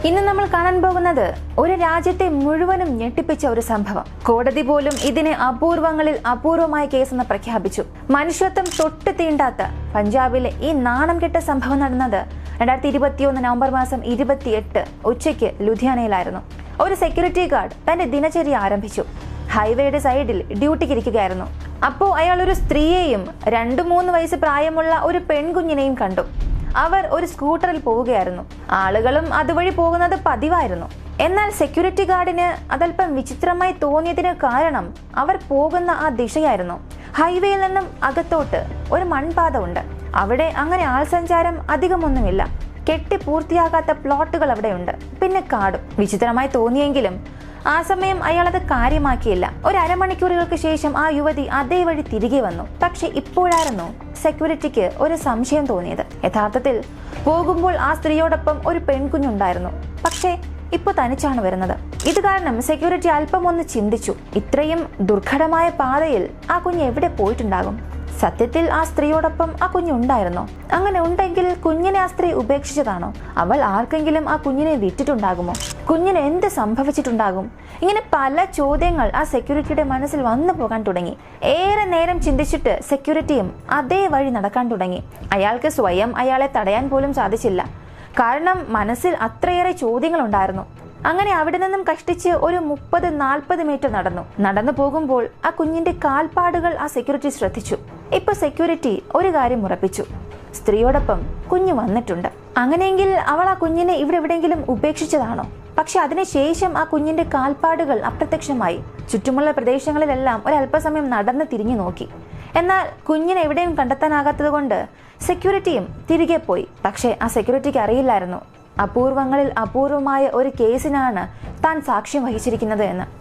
ഇന്ന് നമ്മൾ കാണാൻ പോകുന്നത് ഒരു രാജ്യത്തെ മുഴുവനും ഞെട്ടിപ്പിച്ച ഒരു സംഭവം. കോടതി പോലും ഇതിനെ അപൂർവങ്ങളിൽ അപൂർവമായ കേസെന്ന് പ്രഖ്യാപിച്ചു. മനുഷ്യത്വം തൊട്ട് തീണ്ടാത്ത പഞ്ചാബിലെ ഈ നാണം കെട്ട സംഭവം നടന്നത് 2021 നവംബർ മാസം 28 ഉച്ചയ്ക്ക് ലുധിയാനയിലായിരുന്നു. ഒരു സെക്യൂരിറ്റി ഗാർഡ് തന്റെ ദിനചര്യ ആരംഭിച്ചു. ഹൈവേയുടെ സൈഡിൽ ഡ്യൂട്ടിക്ക് ഇരിക്കുകയായിരുന്നു. അപ്പോൾ അയാൾ ഒരു സ്ത്രീയെയും 2-3 വയസ്സ് പ്രായമുള്ള ഒരു പെൺകുഞ്ഞിനെയും കണ്ടു. അവർ ഒരു സ്കൂട്ടറിൽ പോവുകയായിരുന്നു. ആളുകളും അതുവഴി പോകുന്നത് പതിവായിരുന്നു. എന്നാൽ സെക്യൂരിറ്റി ഗാർഡിന് അതല്പം വിചിത്രമായി തോന്നിയതിന് കാരണം അവർ പോകുന്ന ആ ദിശയായിരുന്നു. ഹൈവേയിൽ നിന്നും അകത്തോട്ട് ഒരു മൺപാത ഉണ്ട്. അവിടെ അങ്ങനെ ആൾ സഞ്ചാരം അധികമൊന്നുമില്ല. കെട്ടി പൂർത്തിയാകാത്ത പ്ലോട്ടുകൾ അവിടെയുണ്ട്. പിന്നെ കാടും. വിചിത്രമായി തോന്നിയെങ്കിലും ആ സമയം അയാൾ അത് കാര്യമാക്കിയില്ല. ഒരു അരമണിക്കൂറുകൾക്ക് ശേഷം ആ യുവതി അതേ വഴി തിരികെ വന്നു. പക്ഷെ ഇപ്പോഴായിരുന്നു സെക്യൂരിറ്റിക്ക് ഒരു സംശയം തോന്നിയത്. യഥാർത്ഥത്തിൽ പോകുമ്പോൾ ആ സ്ത്രീയോടൊപ്പം ഒരു പെൺകുഞ്ഞുണ്ടായിരുന്നു. പക്ഷേ ഇപ്പൊ തനിച്ചാണ് വരുന്നത്. ഇത് കാരണം സെക്യൂരിറ്റി അല്പം ഒന്ന് ചിന്തിച്ചു. ഇത്രയും ദുർഘടമായ പാതയിൽ ആ കുഞ്ഞ് എവിടെ പോയിട്ടുണ്ടാകും? സത്യത്തിൽ ആ സ്ത്രീയോടൊപ്പം ആ കുഞ്ഞുണ്ടായിരുന്നോ? അങ്ങനെ ഉണ്ടെങ്കിൽ കുഞ്ഞിനെ ആ സ്ത്രീ ഉപേക്ഷിച്ചതാണോ? അവൾ ആർക്കെങ്കിലും ആ കുഞ്ഞിനെ വിറ്റിട്ടുണ്ടാകുമോ? കുഞ്ഞിന് എന്ത് സംഭവിച്ചിട്ടുണ്ടാകും? ഇങ്ങനെ പല ചോദ്യങ്ങൾ ആ സെക്യൂരിറ്റിയുടെ മനസ്സിൽ വന്നു പോകാൻ തുടങ്ങി. ഏറെ നേരം ചിന്തിച്ചിട്ട് സെക്യൂരിറ്റിയും അതേ വഴി നടക്കാൻ തുടങ്ങി. അയാൾക്ക് സ്വയം അയാളെ തടയാൻ പോലും സാധിച്ചില്ല. കാരണം മനസ്സിൽ അത്രയേറെ ചോദ്യങ്ങൾ ഉണ്ടായിരുന്നു. അങ്ങനെ അവിടെ നിന്നും കഷ്ടിച്ച് ഒരു 30-40 മീറ്റർ നടന്നു പോകുമ്പോൾ ആ കുഞ്ഞിന്റെ കാൽപ്പാടുകൾ ആ സെക്യൂരിറ്റി ശ്രദ്ധിച്ചു. ഇപ്പൊ സെക്യൂരിറ്റി ഒരു കാര്യം ഉറപ്പിച്ചു, സ്ത്രീയോടൊപ്പം കുഞ്ഞ് വന്നിട്ടുണ്ട്. അങ്ങനെയെങ്കിൽ അവൾ ആ കുഞ്ഞിനെ ഇവിടെ എവിടെയെങ്കിലും ഉപേക്ഷിച്ചതാണോ? പക്ഷെ അതിനുശേഷം ആ കുഞ്ഞിന്റെ കാൽപ്പാടുകൾ അപ്രത്യക്ഷമായി. ചുറ്റുമുള്ള പ്രദേശങ്ങളിലെല്ലാം ഒരല്പസമയം നടന്ന് തിരിഞ്ഞു നോക്കി. എന്നാൽ കുഞ്ഞിനെ എവിടെയും കണ്ടെത്താനാകാത്തത് കൊണ്ട് സെക്യൂരിറ്റിയും തിരികെ പോയി. പക്ഷെ ആ സെക്യൂരിറ്റിക്ക് അറിയില്ലായിരുന്നു അപൂർവങ്ങളിൽ അപൂർവമായ ഒരു കേസിനാണ് താൻ സാക്ഷ്യം വഹിച്ചിരിക്കുന്നത് എന്ന്.